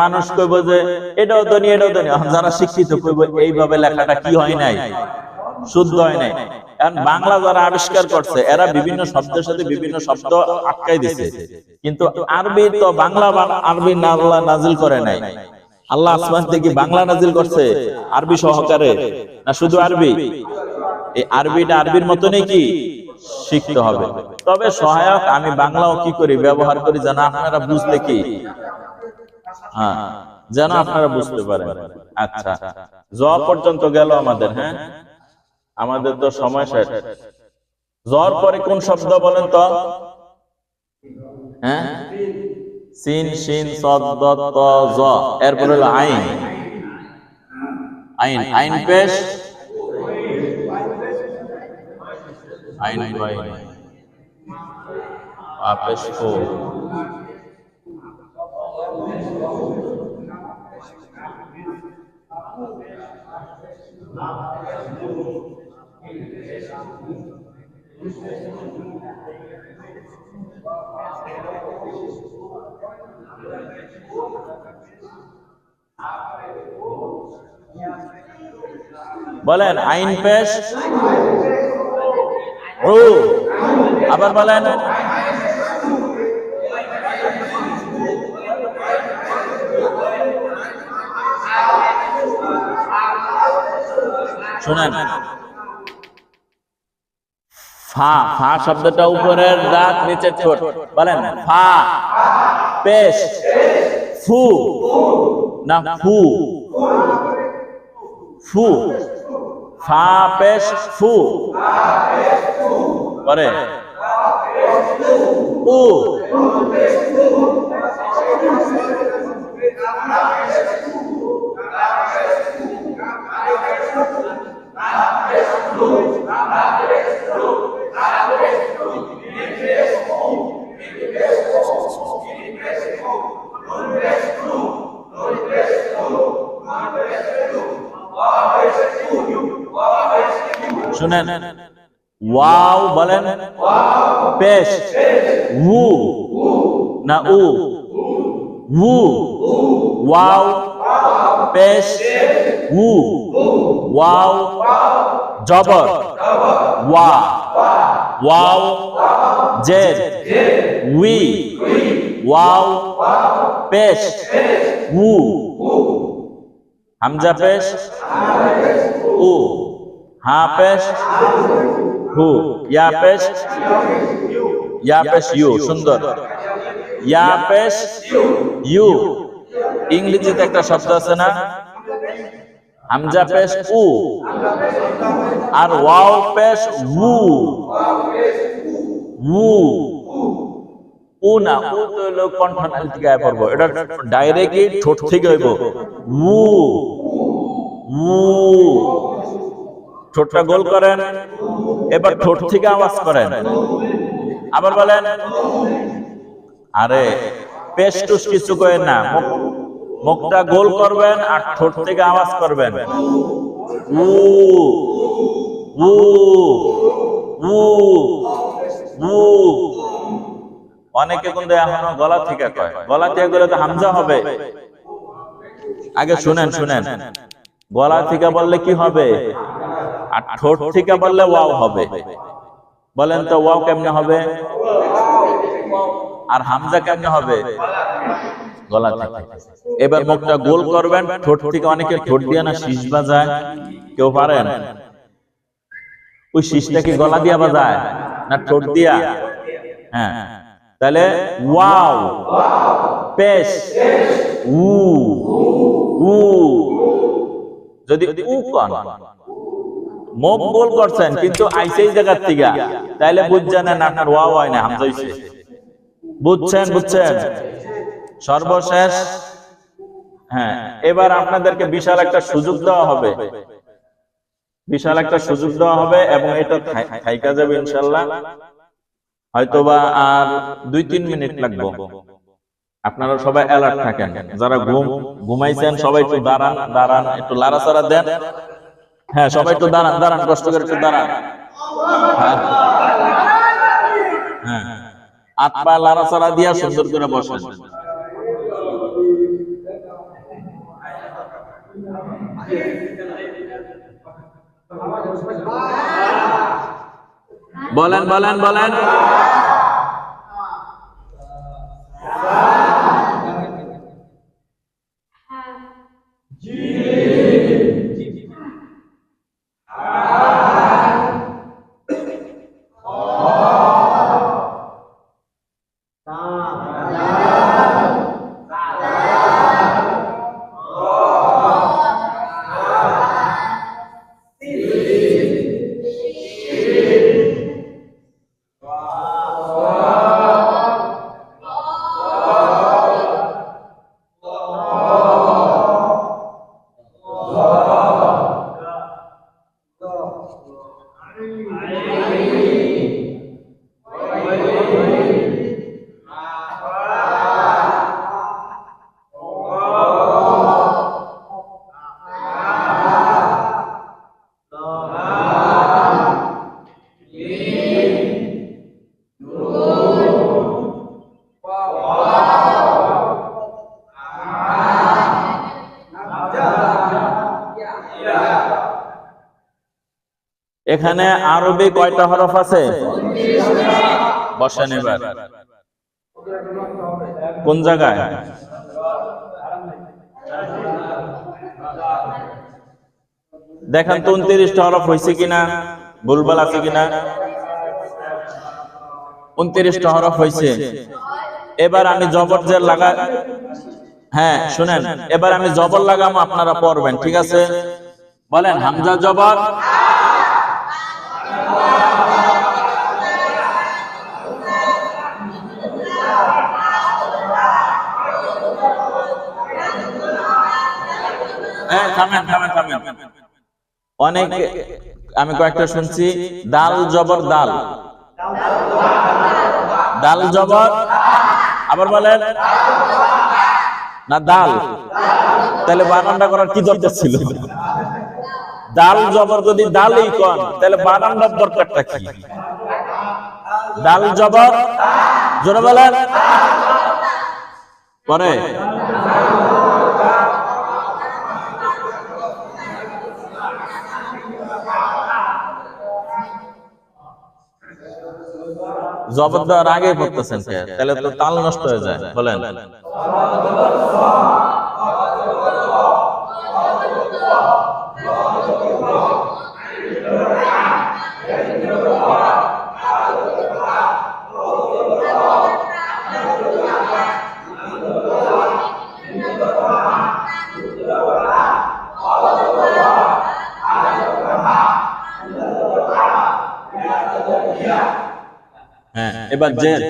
মানুষ কইব যে এটাও ধনী এটাও ধনী। যারা শিক্ষিত কইব এইভাবে লেখাটা কি হয় নাই, শুদ্ধ হয় নাই। এখন বাংলা যারা আবিষ্কার করছে এরা বিভিন্ন শব্দের সাথে বিভিন্ন শব্দ আটকাই দিছে, কিন্তু আরবি তো বাংলা আরবি আল্লাহ নাজিল করে নাই। আল্লাহ আসমান থেকে বাংলা নাজিল করছে আরবি সহকারে, না শুধু আরবি? এই আরবিটা আরবির মতনই কি শিখতে হবে। তবে সহায়ক আমি বাংলাও কি করি ব্যবহার করি যেন আপনারা বুঝতে কি, হ্যাঁ, যেন আপনারা বুঝতে পারেন। আচ্ছা, জ পর্যন্ত গেল আমাদের। হ্যাঁ, আমাদের তো সময় শেষ। জর পরে কোন শব্দ বলেন তো? হ্যাঁ, সিন শিন সদ দত ত জ, এরপর হলো আইন। আইন, আইন পেশ, আইন ভাই আপেশ কো, বলেন আইন পেশ ও, আবার বলেন শুনেন, ফা, ফা শব্দটা উপরের দাঁত নিচে ঠোঁট। বলেন ফা পেশ ফু, না ফু, ফু, ফা পেশ ফু, পরে উ, শুনেন ওয়াও, বলেন পেশ উ, না উ, উ, ওয়াও পেশ উ, ওয়াও জবর ওয়া, ওয়াও জের উই, ওয়াও পেশ উ, হামজা পেশ উ, হা পেশ হু, ইয়া পেশ, ইয়া পেশ ইউ। সুন্দর, ইয়া পেশ ইউ। ইংরেজিতে একটা শব্দ আছে না, হামজা পেশ উ আর ওয়াও পেশ উ, উ, উ না, উ তো হলো কণ্ঠনালী থেকে আয় পড়বো, এটা ডাইরেক্টলি ঠোঁট থেকে হইব উ, উ। ঠোঁটটা গোল করেন, এবার ঠোঁট থেকে আওয়াজ করেন, আবার বলেন। আরে পেশ টুস কিছু করেন না, মুখটা গোল করবেন আর ঠোঁট থেকে আওয়াজ করবেন উ, উ, উ, উ। অনেকে কিন্তু এখনো গলা থেকে কয়, গলা থেকে গেলে তো হামজা হবে। আগে শুনেন, শুনেন, গলা থেকে বললে কি হবে আর ঠোঁট থেকে বললে ওয়াও হবে। বলেন তো ওয়াও কেমনে হবে আর হামজা কেমনে হবে? গলা থেকে। এবার মুখটা গোল করবেন, ঠোঁট থেকে, অনেকে ঠোঁট দিয়ে না শীষ বাজায়, কেউ পারেন? ওই শীষটা কি গলা দিয়া বাজায় না ঠোঁট দিয়া? হ্যাঁ, তাহলে ওয়াও পেশ উ, উ। যদি উ কন, মুখ গোল করছেন কিন্তু আইসেই জায়গার থেকে, তাইলে বুঝছেন না আপনার ওয়াও হয় না, হামজা হইছে। বুঝছেন? বুঝছেন? সর্বশেষ, হ্যাঁ, এবার আপনাদেরকে বিশাল একটা সুযোগ দেওয়া হবে, বিশাল একটা সুযোগ দেওয়া হবে এবং এটা থাইকা যাবে ইনশাআল্লাহ। হয়তোবা আর 2-3 মিনিট লাগবে। আপনারা সবাই অ্যালার্ট থাকেন, যারা ঘুমাইছেন সবাই একটু দাঁড়ান, একটু লাড়াচাড়া দেন। হ্যাঁ, সবাই একটু দাঁড়ান, কষ্ট করে একটু দাঁড়ান। হ্যাঁ, হাত পা লাড়াচাড়া দিয়া সুন্দর করে বসেন। বলেন। এখানে আরবি কয়টা হরফ আছে? বসেন এবার। কোন জায়গায়? দেখেন তো 29টা হরফ হয়েছে কিনা, ভুলভাল আছে কিনা। 29টা হরফ হয়েছে। এবার আমি জবর জের লাগা, হ্যাঁ শুনেন, এবার আমি জবর লাগাম, আপনারা পড়বেন, ঠিক আছে? বলেন হামজা জবর, থামেন। অনেক আমি কয়েকটা শুনছি দাল জবর দাল, দাল জবর, আবার বলেন না দাল, তাহলে বানানটা করার কি দরকার ছিল? দাল জবর যদি দালই কোন, তাহলে বানানটার দরকারটা কি? দাল জবর, জোরে বলেন। পরে জবর দেওয়ার আগে পড়তেছেন, তাহলে তো তাল নষ্ট হয়ে যায়। বলেন হ্যাঁ, এবার জের,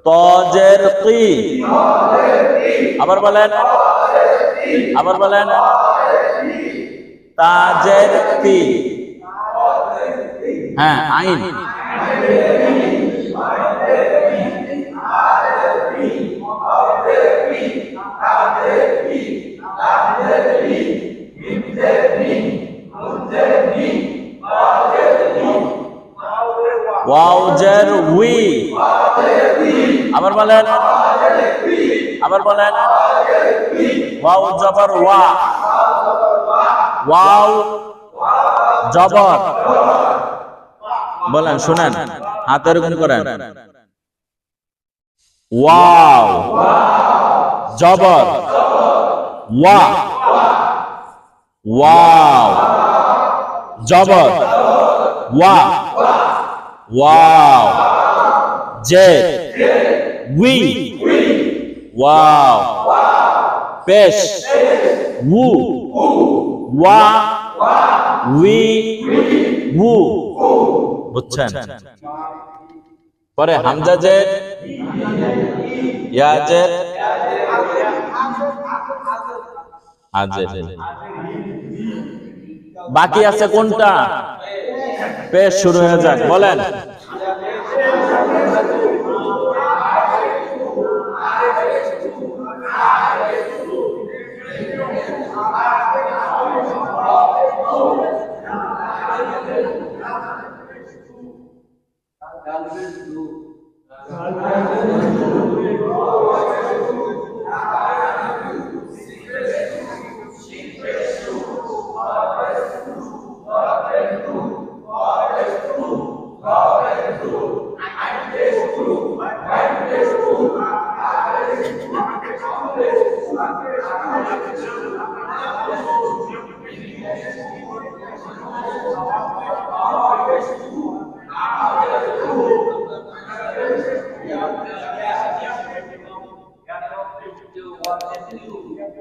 তজের কি, আবার বলেন তাজের কি, হ্যাঁ আইন, ওয়াও জের উই, আবার বলেন ওয়াও জবর ওয়া, ওয়াও জবর, বলেন শুনেন, হাত এরকম করেন, ওয়াও জবর ওয়া, ওয়াও জবর ওয়া, ওয়াও জের উই, ওয়াও পেশ वू, वा, वी, वू, বুঝছেন? পরে হামজা জের, ইয়া জের, আজের। বাকি আছে কোনটা? পেশ শুরু হয়ে যাক, বলেন।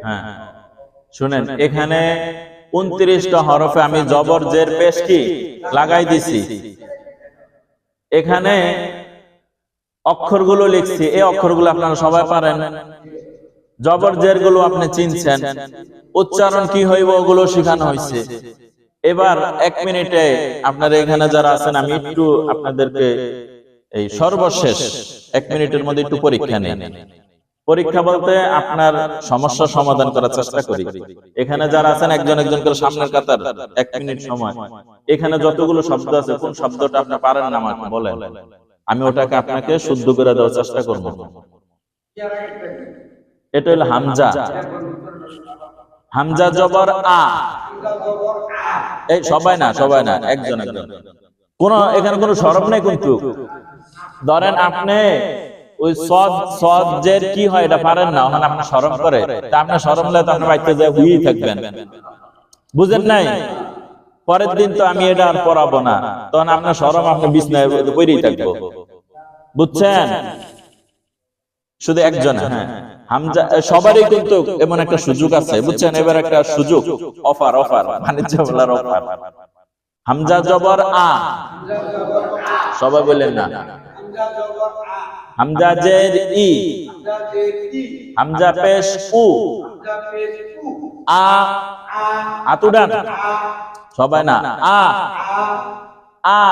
হ্যাঁ, শুনেন, এখানে 29টা হরফে আমি জবর জের পেশ কি লাগাই দিছি। এখানে অক্ষরগুলো লিখছি, এই অক্ষরগুলো আপনারা সবাই পারেন। জবর জের গুলো আপনি চিনছেন, উচ্চারণ কি হইব ওগুলো শেখানো হয়েছে। এবার 1 মিনিটে আপনারা এখানে যারা আছেন, আমি একটু আপনাদেরকে এই সর্বশেষ 1 মিনিটের মধ্যে একটু পরীক্ষা নেই। পরীক্ষা বলতে আপনার সমস্যা সমাধান করার চেষ্টা করি। এখানে যারা আছেন একজন একজন করে সামনের কাতার 1 মিনিট সময়। এখানে যতগুলো শব্দ আছে কোন শব্দটা আপনি পারেন না আমাকে বলেন, আমি ওটাকে আপনাকে শুদ্ধ করে দেওয়ার চেষ্টা করব। এটা হলো হামজা। হামজা জবর আ। এই সবাই না, সবাই না, একজন একজন। কোন এখানে কোনো শরম নেই কিন্তু। ধরেন আপনি ওই সদ জের কি হয় এটা পারেন না, ওখানে আপনি শরম করে, তা আপনি শরম লাগে তো আপনি বাইতে যায় হুই থাকবেন, বুঝেন নাই? পরের দিন তো আমি এটা আর পড়াবো না, তখন আপনার শরম আপনি বিছনায় পড়েই থাকবো, বুঝছেন? শুধু একজন। হ্যাঁ, হামজা সবারই কিন্তু এমন একটা সুযোগ আছে, বুঝছেন? এবার একটা সুযোগ, অফার, অফার, বাণিজ্য বলার অফার। হামজা জবর আ, সবাই বললেন না। হামজা জের ই, হামজা পেশ উ, আ, আতুডান, সবাই না, আ, আ,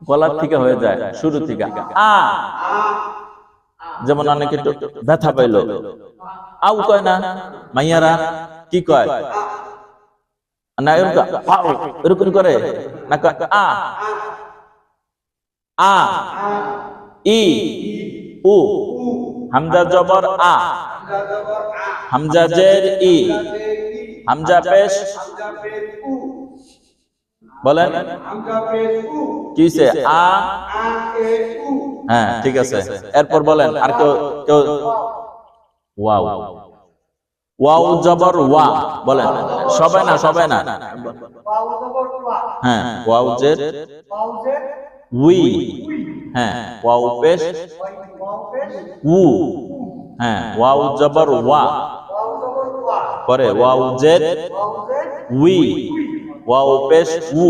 গলার থেকে হয়ে যায়, শুরু থেকে আ। যেমন অনেকে একটু ব্যথা পাইলো, আউ কয় না, মাইয়ারা কি কয় না, এরকম করে না, আ, আ, ই, উ, হামজা জবর আ, হামজা জের ই, হামজা পেশ, বলেন কিসে? আ, হ্যাঁ ঠিক আছে। এরপর বলেন আর কেউ কেউ, ওয়াও, ওয়াও জবর ওয়া, বলেন সবাই না, সবাই না। হ্যাঁ, ওয়াও জের উই, হ্যাঁ, ওয়াও পেশ উ, হ্যাঁ, ওয়াও জবর ওয়া, পরে ওয়াও জের উই, ওয়াও পেশ উ,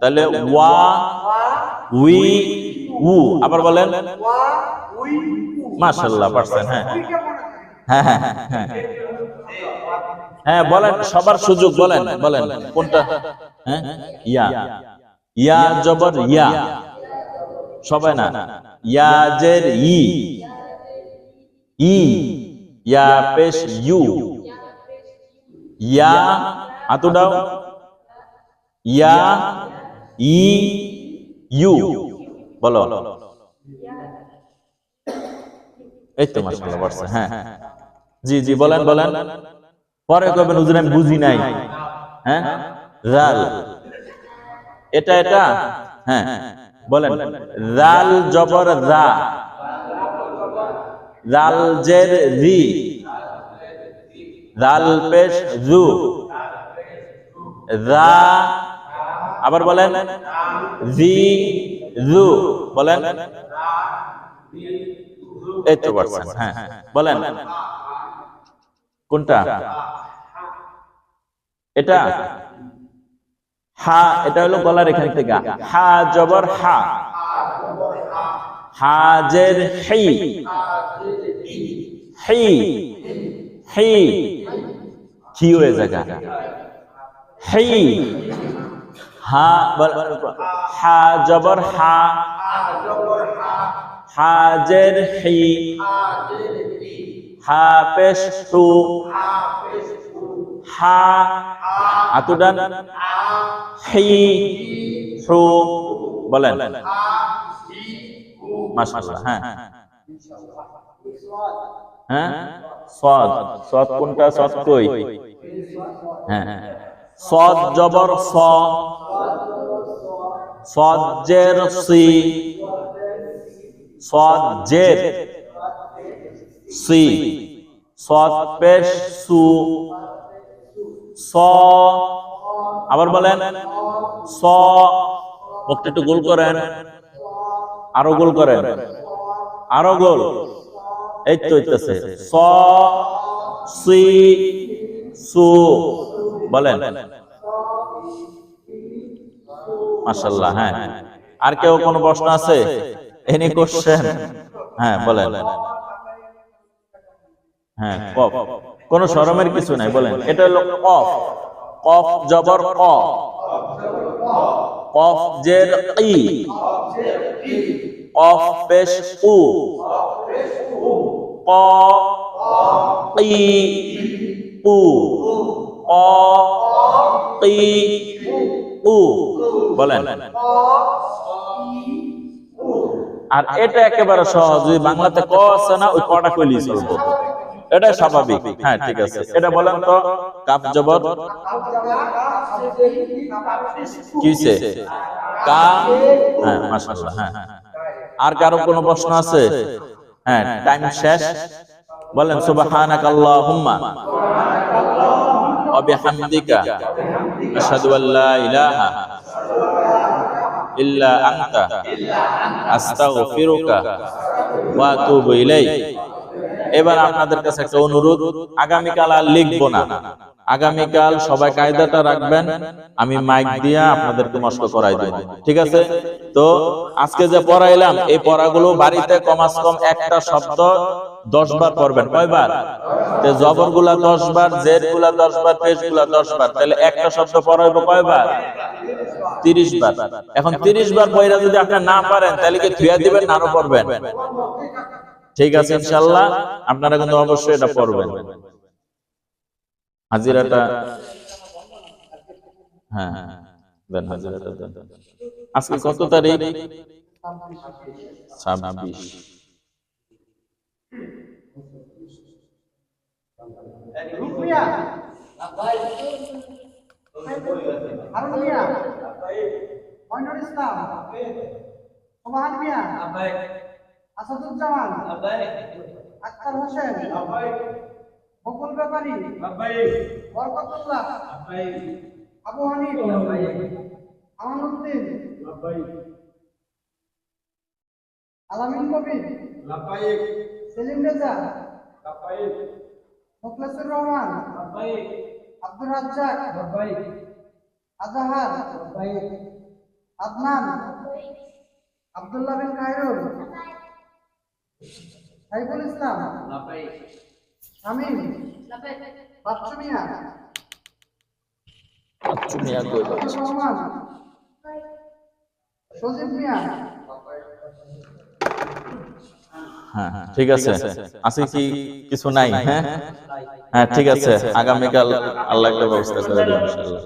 তাহলে ওয়া উই উ। আবার বলেন, মাশাআল্লাহ পারছেন। হ্যাঁ হ্যাঁ হ্যাঁ হ্যাঁ হ্যাঁ, বলেন, সবার সুযোগ, বলেন বলেন কোনটা? হ্যাঁ, ইয়া, ইয়া জবর ইয়া, সবাই না, ইয়া জের ই, ই, ইয়া পেশ ইউ, ইয়া, হাতু দাও, ইয়া, ই, ইউ, বলো। এই তো মাশাআল্লাহ পারছে। হ্যাঁ জি জি, বলেন বলেন। পরে কবেন হুজুর আমি বুঝি নাই। হ্যাঁ, জাল, এটা এটা, হ্যাঁ বলেন, জাল জবর জা, জাল জের জি, জাল পেশ জু, জা, আবার বলেন জি জু, বলেন। এই তো পারছেন। হ্যাঁ বলেন, কোনটা? এটা হা, এটা হলো গলার এখান থেকে হা জবর হা, হাজের হি, হি হি কি হয়ে জায়গা হি, হা হা জবর হা, হাজের হি, হা পেশ হু, হা আতুডান, হি হু বলেন মাশাআল্লাহ। হ্যাঁ হ্যাঁ সাদ, সাদ কোনটা? সাদ কই? হ্যাঁ সাদ জবর স, সাদ জের সি, সাদ জের সি, সাদ পেশ সু, স আবার বলেন স, মুখটা একটু গোল করেন, আরো গোল করেন, আরো গোল, এই তো হইতেছে স সি সু বলেন মাশাআল্লাহ। হ্যাঁ আর কেউ কোনো প্রশ্ন আছে? Any question? হ্যাঁ বলেন। হ্যাঁ কফ, কোনো শরমের কিছু নাই, বলেন। এটা হলো কফ, কফ জবর ক, কফ জের ই, কফ পেশ উ, ক ই উ, ক ই উ বলেন। আর এটা একেবারে সহজ, ওই বাংলাতে ক আছে না, ওই কটা কইলি চলবো, এটা স্বাভাবিক। হ্যাঁ ঠিক আছে, এটা বলেন তো। কাফ জবর কিছে কা, হ্যাঁ মাশাআল্লাহ। হ্যাঁ আর কারো কোনো প্রশ্ন আছে? হ্যাঁ টাইম শেষ, বলেন সুবহানাকাল্লাহুম্মা ওয়া বিহামদিকা আশহাদু আল্লা ইলাহা ইল্লা আনতা আস্তাগফিরুকা ওয়া আতুবু ইলাইক। এবার আপনাদের কাছে একটা অনুরোধ, আগামীকাল আর লিখবো না, আগামীকাল সবাই কায়দাটা রাখবেন, আমি মাইক দিয়ে আপনাদেরকে মস্ক করাই দেব, ঠিক আছে? তো আজকে যে পড়াইলাম, এই পড়াগুলো বাড়িতে কমাস কম একটা শব্দ 10 বার পড়বেন। কয়বার? জবর গুলা 10 বার, জের গুলা 10 বার, পেশ গুলা 10 বার, তাহলে একটা শব্দ পড়াইবো কয়বার? 30 বার। এখন 30 বার পড়া যদি আপনি না পারেন, তাহলে কি থুয়া দিবেন না আরো পড়বেন? ঠিক আছে ইনশাআল্লাহ, আপনারা কিন্তু অবশ্যই এটা পড়বেন। হাজিরাটা হ্যাঁ দেন, হাজিরাটা দেন। আজকে কত তারিখ? 26। রুপিয়া ভাই আরো মিয়া মইনুল ইসলাম সুবহান মিয়া ভাই, আসাদুজ্জামান ভাই, আক্তার হোসেন ভাই, বকুল ব্যাপারী ভাই, বরকতুল্লাহ ভাই, আবু হানিফ ভাই, আমানুদ্দিন ভাই, আলামিন কবির ভাই, সেলিম রেজা ভাই, মুখলেসুর রহমান ভাই, আব্দুর রাজ্জাক ভাই, আজহার ভাই, আদনান আব্দুল্লাহ বিন খায়রুল, সাইফুল ইসলাম ভাই, শামীম বাচ্চু মিয়া, বাচ্চু মিয়া কই বাচ্চু? রহমান সজীব মিয়া। হ্যাঁ ঠিক আছে, আছে কি কিছু নাই? হ্যাঁ হ্যাঁ ঠিক আছে, আগামীকাল আল্লাহ একটা ব্যবস্থা করে দেবেন ইনশাআল্লাহ।